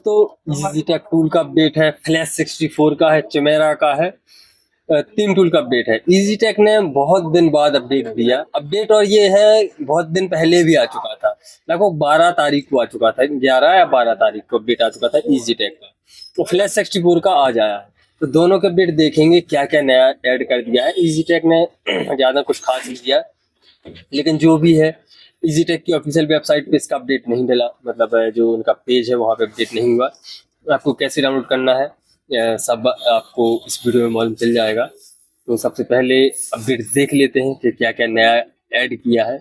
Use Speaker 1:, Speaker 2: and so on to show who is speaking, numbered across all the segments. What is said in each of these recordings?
Speaker 1: दोस्तों EasyTech tool का update है, फ्लैश 64 का है, चिमेरा का है, 3 टूल का अपडेट है। EasyTech ने बहुत दिन बाद अपडेट दिया। अपडेट और ये है बहुत दिन पहले भी आ चुका था, लगभग 12 तारीख को आ चुका था, 11 या 12 तारीख को अपडेट आ चुका था EasyTech का। तो फ्लैश 64 का आज आया है, तो दोनों के अपडेट देखेंगे क्या क्या नया ऐड कर दिया है। EasyTech ने ज़्यादा कुछ खास नहीं दिया, लेकिन जो भी है EasyTech की ऑफिशियल वेबसाइट पे इसका अपडेट नहीं डला, मतलब जो उनका पेज है वहाँ पे अपडेट नहीं हुआ। आपको कैसे डाउनलोड करना है सब आपको इस वीडियो में मालूम चल जाएगा। तो सबसे पहले अपडेट देख लेते हैं कि क्या क्या नया ऐड किया है।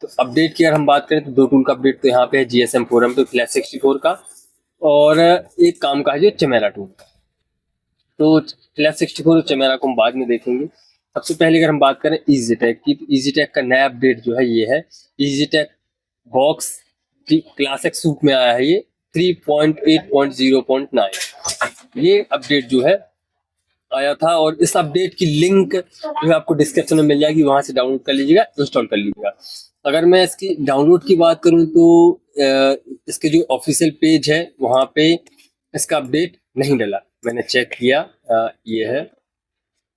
Speaker 1: तो अपडेट की अगर हम बात करें तो 2 टूल का अपडेट तो यहाँ पे है, GSM फोरम पे फ्लैश 64 का, और एक काम का है जो चिमेरा टूल का। तो फ्लैश 64 और चिमेरा को हम बाद में देखेंगे। सबसे पहले अगर हम बात करें EasyTech की, तो EasyTech का नया अपडेट जो है ये है, EasyTech बॉक्स क्लासिक सूट में आया है ये 3.8.0.9। ये अपडेट जो है आया था, और इस अपडेट की लिंक जो है आपको डिस्क्रिप्शन में मिल जाएगी, वहां से डाउनलोड कर लीजिएगा, इंस्टॉल कर लीजिएगा। अगर मैं इसकी डाउनलोड की बात करूं तो इसके जो ऑफिशियल पेज है वहां पे इसका अपडेट नहीं डला, मैंने चेक किया। ये है,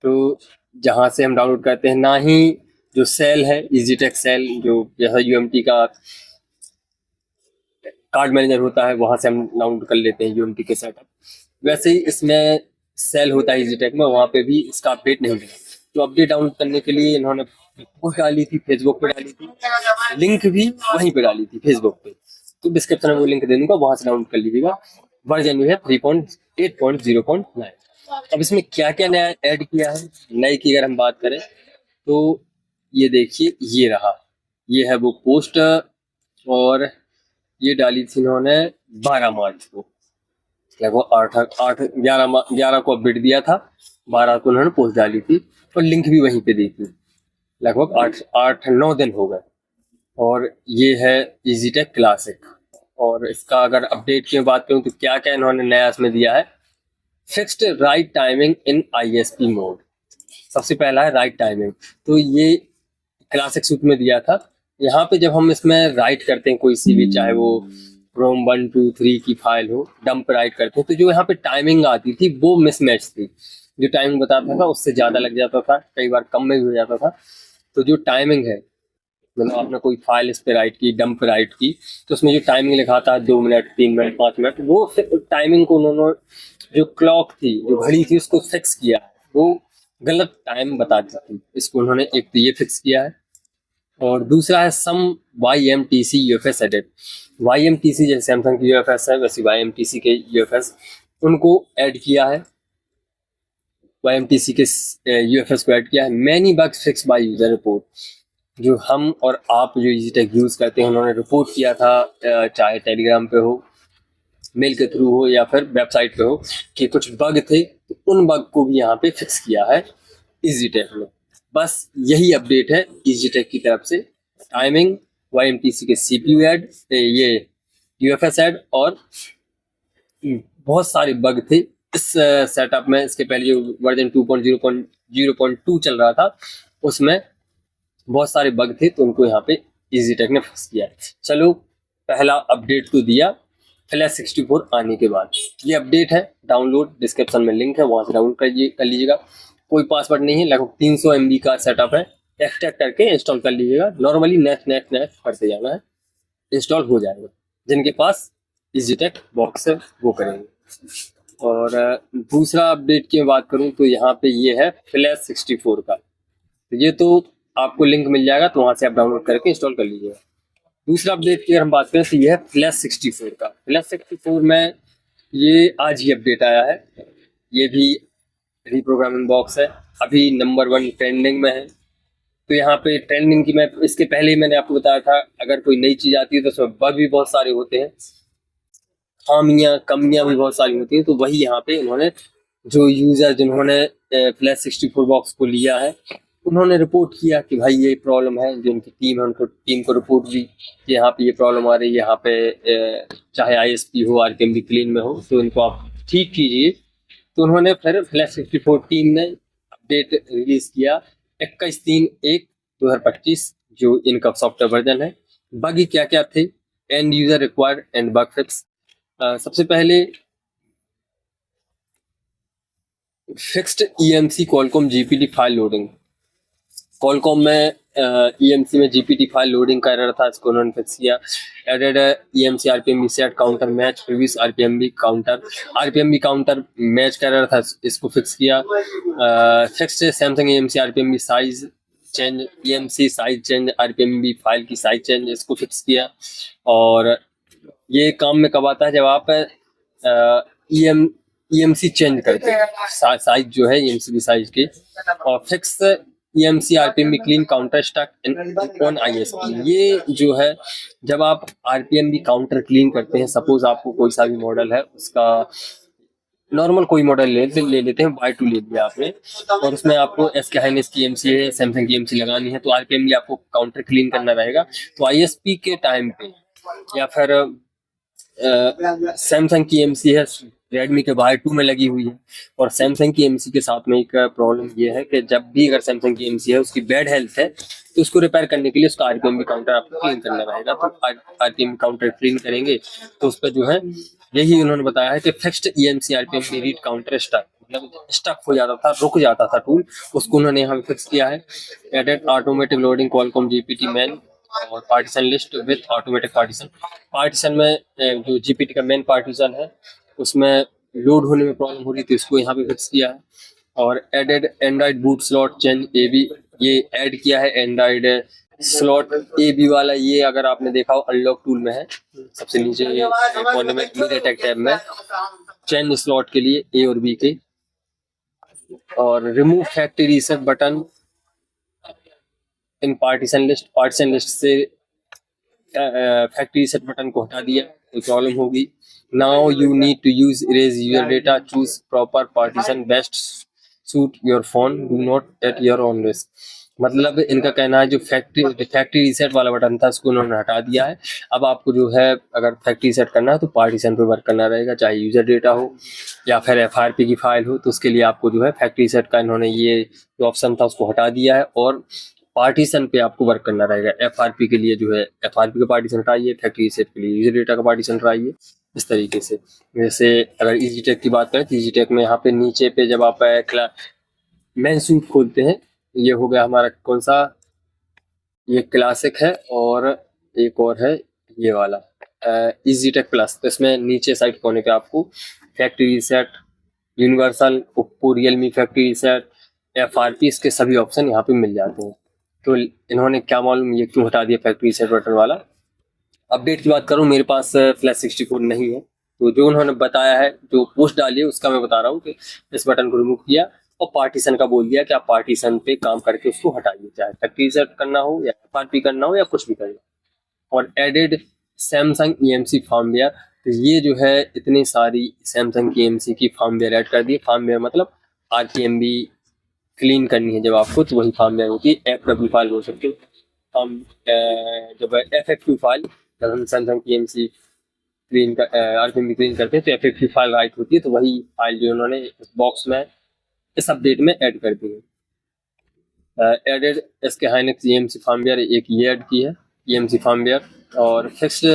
Speaker 1: तो जहां से हम डाउनलोड करते हैं, ना ही जो सेल है EasyTech सेल, जो जैसा UMT का कार्ड मैनेजर होता है वहां से हम डाउनलोड कर लेते हैं UMT के सेटअप, वैसे ही इसमें सेल होता है EasyTech में, वहां पे भी इसका अपडेट नहीं मिला। तो अपडेट डाउनलोड करने के लिए इन्होंने पोस्ट डाली थी, फेसबुक पे डाली थी, लिंक भी वहीं पे डाली थी फेसबुक पे, तो डिस्क्रिप्शन में वो लिंक दे दूंगा, वहां से डाउनलोड कर लीजिएगा। वर्जन जो है 3.8.0.9। अब इसमें क्या क्या नया ऐड किया है, नए की अगर हम बात करें तो ये देखिए, ये रहा, ये है वो पोस्ट, और ये डाली थी इन्होंने 12 मार्च को, लगभग 11 को अपडेट दिया था, 12 को उन्होंने पोस्ट डाली थी, और लिंक भी वहीं पे दी थी। लगभग 8-9 दिन हो गए। और ये है EasyTech क्लासिक, और इसका अगर अपडेट की बात करूं तो क्या क्या इन्होंने नया इसमें दिया है। फिक्स्ड राइट टाइमिंग इन ISP मोड, सबसे पहला है राइट टाइमिंग। तो ये क्लासिक सूट में दिया था। यहाँ पे जब हम इसमें राइट करते हैं कोई सी भी, चाहे वो क्रोम 1 2 3 की फाइल हो, डंप राइट करते हैं, तो जो यहाँ पे टाइमिंग आती थी वो मिसमैच थी। जो टाइमिंग बताता था उससे ज़्यादा लग जाता था, कई बार कम में भी हो जाता था। तो जो टाइमिंग है, मतलब आपने कोई फाइल इस पे राइट की, डंप राइट की, तो उसमें जो टाइमिंग लिखा था 2 मिनट 3 मिनट 5 मिनट, वो टाइमिंग को उन्होंने, जो क्लॉक थी, जो घड़ी थी, उसको फिक्स किया है, वो गलत टाइम बताती थी, इसको उन्होंने एक तो ये फिक्स किया है। और दूसरा है सम YMTC UFS एडिट। YMTC जैसे सैमसंग की UFS है, वैसे YMTC के UFS उनको ऐड किया है, YMTC के UFS को ऐड किया है। Many bugs fix by user report, जो हम और आप जो EasyTech यूज़ करते हैं उन्होंने रिपोर्ट किया था, चाहे टेलीग्राम पे हो, मेल के थ्रू हो, या फिर वेबसाइट पे हो, कि कुछ बग थे, तो उन बग को भी यहाँ पे फिक्स किया है EasyTech ने। बस यही अपडेट है EasyTech की तरफ से। टाइमिंग, YMTC के CPU ऐड, ये UFS ऐड, और बहुत सारे बग थे इस सेटअप में। इसके पहले जो वर्जन 2.0.2 चल रहा था उसमें बहुत सारे बग थे, तो उनको यहाँ पे EasyTech ने फिक्स किया है। चलो, पहला अपडेट तो दिया फ्लैश 64 आने के बाद। ये अपडेट है, डाउनलोड डिस्क्रिप्शन में लिंक है, वहां से डाउनलोड कर लीजिएगा। कोई पासवर्ड नहीं है, लगभग 300 MB का सेटअप है, एक्सट्रैक्ट करके इंस्टॉल कर लीजिएगा। नॉर्मली नेट करते जाना है, इंस्टॉल हो जाएगा। जिनके पास EasyTech बॉक्स है वो करेंगे। और दूसरा अपडेट की बात करूं तो यहाँ पे ये है फ्लैश 64 का, तो ये तो आपको लिंक मिल जाएगा, तो वहां से आप डाउनलोड करके इंस्टॉल कर लीजिएगा। दूसरा अपडेट की अगर हम बात करें तो ये है फ्लैश 64 का। फ्लैश 64 में ये आज ही अपडेट आया है, ये भी रीप्रोग्रामिंग बॉक्स है, अभी नंबर 1 ट्रेंडिंग में है। तो यहाँ पे ट्रेंडिंग की, मैं इसके पहले ही मैंने आपको बताया था, अगर कोई नई चीज़ आती है तो उसमें बग भी बहुत सारे होते हैं, खामियां कमियां भी बहुत सारी होती हैं। तो वही यहाँ पे इन्होंने, जो यूज़र जिन्होंने फ्लैश 64 बॉक्स को लिया है, उन्होंने रिपोर्ट किया कि भाई ये प्रॉब्लम है, जो उनकी टीम है उनको टीम को रिपोर्ट दी कि यहाँ पे ये प्रॉब्लम आ रही है, यहाँ पे चाहे ISP हो, RTMD क्लीन में हो, तो इनको आप ठीक कीजिए। तो उन्होंने फिर फ्लैश 64 टीम ने अपडेट रिलीज किया 21/3/2025, जो इनका सॉफ्टवेयर वर्जन है। बग क्या क्या थे, end user required and bug fix, सबसे पहले fixed EMC Qualcomm GPT file loading. Qualcomm में ईएमसी में जीपीटी फाइल लोडिंग कर रहा था, इसको उन्होंने फिक्स किया। Added EMC RPM set counter match previous RPM counter match कर रहा था, इसको फिक्स किया। Fixed Samsung EMC RPM size change, EMC size change, RPM size change, इसको फिक्स किया। और ये काम में कब आता है, जब आप ईएमसी चेंज करते हैं, साइज जो है ईएमसी की साइज की। और fix EMC RPM clean counter stuck on ISP, ये जो है जब आप आरपीएम भी काउंटर क्लीन करते हैं, सपोज आपको कोई सा भी मॉडल है, उसका नॉर्मल कोई मॉडल ले लेते हैं, Y2 ले लिया आपने, और उसमें आपको SK हाइनेस की ईएमसी है, सैमसंग की ईएमसी लगानी है, तो आरपीएम भी आपको काउंटर क्लीन करना रहेगा। तो आईएसपी के टाइम पे या फिर सैमसंग की ईएमसी है, रेडमी के Y2 में लगी हुई है, और सैमसंग की ईएमसी के साथ में एक प्रॉब्लम ये है कि जब भी अगर सैमसंग की ईएमसी है, उसकी बैड हेल्थ है, तो उसको रिपेयर करने के लिए उसका आरपीएम भी काउंटर आपको क्लीन करना रहेगा। तो आरपीएम काउंटर क्लीन करेंगे तो उस पर जो है, यही उन्होंने बताया है कि फिक्स्ड ईएमसी आरपीएम की रीड काउंटर स्टक, मतलब स्टक हो जाता था, रुक जाता था टूल, उसको उन्होंने यहाँ पे फिक्स किया है। Added automatic loading Qualcomm GPT main और partition list with automatic partition में जो जीपीटी का मेन पार्टीशन है, उसमें लोड होने में प्रॉब्लम हो रही थी, इसको यहाँ पे फिक्स किया है। और added Android boot slot change AB, ये ऐड किया है एंड्रॉइड स्लॉट एबी वाला। ये अगर आपने देखा हो अनलॉक टूल में है, सबसे नीचे कोने में मीडियाटेक टैब में चेंज स्लॉट के लिए ए और बी के। और remove factory reset button in partition list से फैक्ट्री रीसेट बटन को हटा दिया, कोई प्रॉब्लम होगी। Now you need to use erase your data, choose proper partition best suit your phone, do not at your own risk. मतलब इनका कहना है जो फैक्ट्री रीसेट वाला बटन था, उसको उन्होंने हटा दिया है। अब आपको जो है अगर फैक्ट्री रीसेट करना है तो पार्टीशन पे वर्क करना रहेगा, चाहे यूजर डेटा हो या फिर एफआरपी की फाइल हो, तो उसके लिए आपको जो है फैक्ट्री रीसेट का इन्होंने ये जो ऑप्शन था उसको हटा दिया है, और पार्टीशन पे आपको वर्क करना रहेगा। एफआरपी के लिए जो है एफआरपी का पार्टीशन हटाइए, फैक्ट्री रीसेट के लिए यूजर डेटा का पार्टीशन हटाइए, इस तरीके से। जैसे अगर EasyTech की बात करें तो EasyTech में यहाँ पे नीचे पे जब आप मेन सूट खोलते हैं, ये हो गया हमारा कौन सा, ये क्लासिक है, और एक और है ये वाला EasyTech प्लस। तो इसमें नीचे साइड कोने पे आपको factory reset, universal, Oppo Realme factory reset, FRP, इसके सभी ऑप्शन यहाँ पे मिल जाते हैं। तो इन्होंने क्या मालूम ये क्यों हटा दिया फैक्ट्री रीसेट बटन वाला। अपडेट की बात करूँ, मेरे पास फ्लैश 64 नहीं है, तो जो उन्होंने बताया है, जो पोस्ट डाली है, उसका मैं बता रहा हूँ कि इस बटन को रिमूव किया और पार्टीशन का बोल दिया कि आप पार्टीशन पे काम करके उसको हटाइए, चाहे फैक्ट्री रीसेट करना हो या एफआरपी करना हो या कुछ भी करना। और एडेड सैमसंग ईएमसी फर्मवेयर, तो ये जो है इतनी सारी सैमसंग की ईएमसी की फर्मवेयर ऐड कर दी। फर्मवेयर मतलब आरपीएम भी क्लीन करनी है जब आपको, तो वही फर्मवेयर होती है। FW फाइल बोल सकते हो हम, जब FFQ फाइल, जब हम सैमसंग की ईएमसी क्लीन कर आरपीएम क्लीन करते हैं तो FFQ फाइल राइट होती है, तो वही फाइल जो उन्होंने इस बॉक्स में इस अपडेट में ऐड कर दी है। Added SK Hynix EMC firmware, एक ये ऐड की है ईएमसी फर्मवेयर। और fixed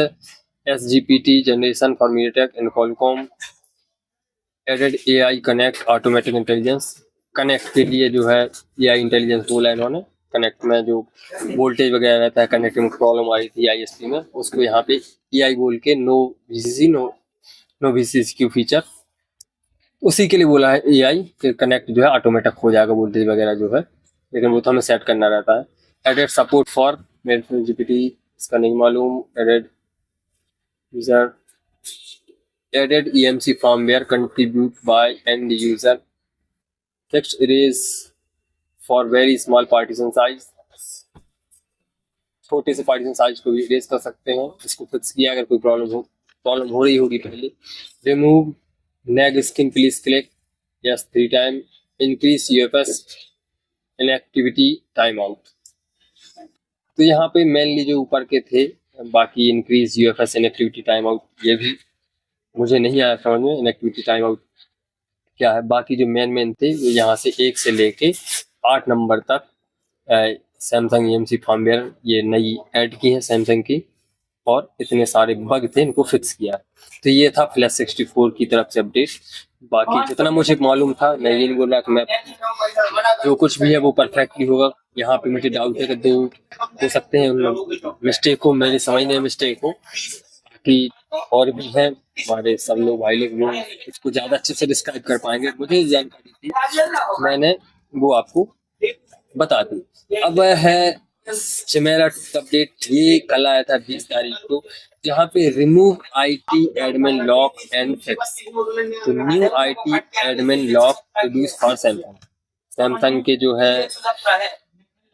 Speaker 1: SGPT generation for MediaTek and Qualcomm. Added AI connect automatic intelligence, connect के लिए जो है AI इंटेलिजेंस बोला इन्होंने। कनेक्ट में जो वोल्टेज वगैरह रहता है, कनेक्ट में प्रॉब्लम आई थी आईएसपी में, उसको यहाँ पे AI बोल के नो VCC फीचर, उसी के लिए बोला है AI कि कनेक्ट जो है ऑटोमेटिक हो जाएगा वोल्टेज वगैरह जो है, लेकिन वो तो हमें सेट करना रहता है। Added support for main GPT, इसका नहीं मालूम। Added user, added EMC firmware contribute by end user, fixed erase for very small partition size, छोटे से पार्टीशन साइज को भी इरेज कर सकते हैं, इसको फिक्स किया। अगर कोई प्रॉब्लम हो रही होगी पहले। Remove nag skin, please click yes 3 time, increase UFS inactivity time out. तो यहाँ पे मेनली जो ऊपर के थे, बाकी increase UFS inactivity time out, ये भी मुझे नहीं आया समझ में इनएक्टिविटी टाइम आउट क्या है। बाकी जो मेन थे वो यहाँ से 1 से लेके 8 नंबर तक सैमसंग EMC फर्मवेयर ये नई ऐड की है सैमसंग की। और इतने सारे बग थे इनको फिक्स किया। तो ये था फ्लैश 64 की तरफ से अपडेट। बाकी जितना मुझे मालूम था, मैं ये नहीं बोल रहा कि मैं जो कुछ भी है वो परफेक्टली होगा। यहाँ पे मुझे डाउट है कि दो हो सकते हैं मिस्टेक हो, मेरे समझने में मिस्टेक हो कि और भी हैं हमारे सब लोग भाई लोग वो इसको ज्यादा अच्छे से डिस्क्राइब कर पाएंगे। मुझे जानकारी थी, मैंने वो आपको बता दी। अब है चिमेरा अपडेट, ये कल आया था 20 तारीख को, जहाँ पे remove IT admin lock and fix. तो new IT admin lock produce for Samsung. Samsung के जो है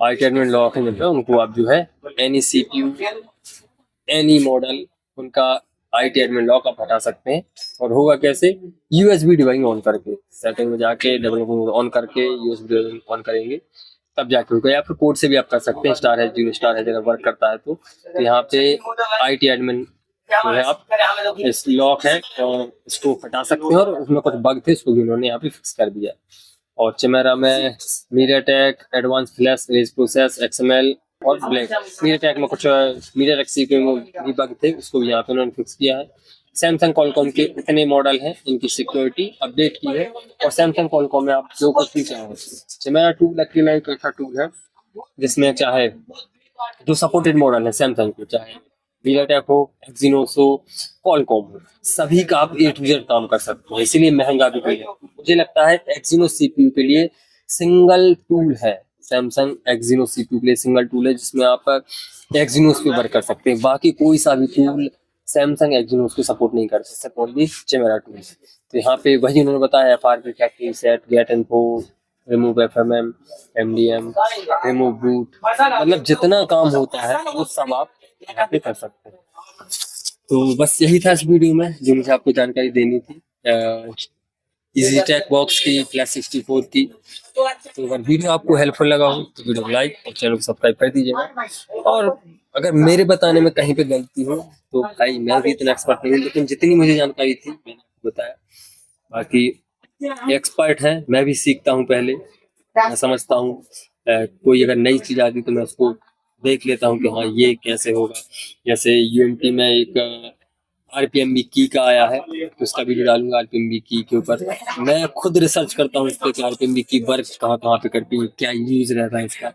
Speaker 1: आईटी एडमिन लॉक है उनको आप जो है एनी सीपीयू एनी मॉडल उनका आईटी एडमिन लॉक आप हटा सकते हैं। और होगा कैसे, यूएसबी डिवाइस ऑन करके, सेटिंग में जाके डेवलपर ऑन करके यूएसबी ऑन करेंगे तब जाके होगा, या फिर कोड से भी आप कर सकते हैं। स्टार है, जीरो स्टार है, अगर वर्क करता है तो यहाँ पे आईटी एडमिन जो है आप इस लॉक है तो इसको हटा सकते हैं। और उसमें कुछ बग थे उसको भी उन्होंने यहाँ पे फिक्स कर दिया। और चिमेरा में MediaTek advance flash raise process XML और ब्लैक, मीडियाटेक में कुछ मीडियाटेक सीपीयू में भी बग थे उसको भी यहाँ पे उन्होंने फिक्स किया है। सैमसंग कॉलकॉम के इतने मॉडल हैं, इनकी सिक्योरिटी अपडेट की है। और सैमसंग कॉलकॉम में आप जो कुछ भी चाहें, चिमेरा टूल एक्टिव एक ऐसा टूल है जिसमें चाहे जो सपोर्टेड मॉडल है सैमसंग को, चाहे मीडियाटेक हो, एक्सिनोस हो, कॉलकॉम हो, सभी का आप A to Z काम कर सकते हैं। इसीलिए महंगा भी है। मुझे लगता है एक्सिनोस सीपीयू के लिए सिंगल टूल है, सैमसंग एक्सिनोस सीपीयू के लिए सिंगल टूल है जिसमें आप एक्सिनोस पे वर्क कर सकते हैं। बाकी कोई सा भी टूल सैमसंग एक्सिनोस को सपोर्ट नहीं कर सकता, ओनली चिमेरा टूल। तो यहाँ पे वही उन्होंने बताया, FRP factory set, get info, remove FMM, MDM, remove boot, मतलब जितना काम होता है वो सब आप यहाँ पे कर सकते हैं। तो बस यही था इस वीडियो में जो मुझे आपको जानकारी देनी थी इजी टेक बॉक्स की फ्लैश 64 की। तो अगर वीडियो आपको हेल्पफुल लगा हो तो वीडियो को लाइक और चैनल को सब्सक्राइब कर दीजिएगा। और अगर मेरे बताने में कहीं पे गलती हो तो भाई मैं भी इतना एक्सपर्ट नहीं हूँ, लेकिन जितनी मुझे जानकारी थी मैंने आपको बताया। बाकी एक्सपर्ट है, मैं भी सीखता हूँ, पहले मैं समझता हूँ कोई अगर नई चीज आती तो मैं उसको देख लेता हूँ कि हाँ ये कैसे होगा। जैसे यूएमटी में एक आरपीएमबी की का आया है तो उसका वीडियो डालूंगा आरपीएमबी की के ऊपर। मैं खुद रिसर्च करता हूँ इस पे कि आरपीएमबी की वर्क कहाँ कहाँ पे करती है, क्या यूज रहता है इसका,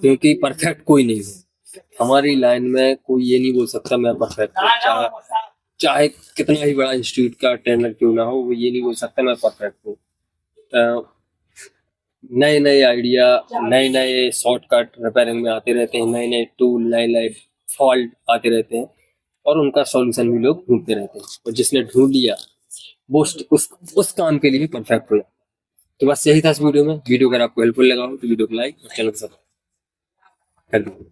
Speaker 1: क्योंकि परफेक्ट कोई नहीं है हमारी लाइन में। कोई ये नहीं बोल सकता मैं परफेक्ट हूँ, चाहे कितना ही बड़ा इंस्टीट्यूट का ट्रेनर क्यों ना हो, वो ये नहीं बोल सकता मैं परफेक्ट हूँ। नए नए आइडिया, नए नए शॉर्टकट रिपेयरिंग में आते रहते हैं, नए नए टूल, नए नए फॉल्ट आते रहते हैं और उनका सॉल्यूशन भी लोग ढूंढते रहते हैं। और जिसने ढूंढ लिया वो उस काम के लिए भी परफेक्ट हो जाए। तो बस यही था इस वीडियो में। वीडियो अगर आपको हेल्पफुल लगा हो तो वीडियो को लाइक और चैनल को सब्सक्राइब कर दीजिए।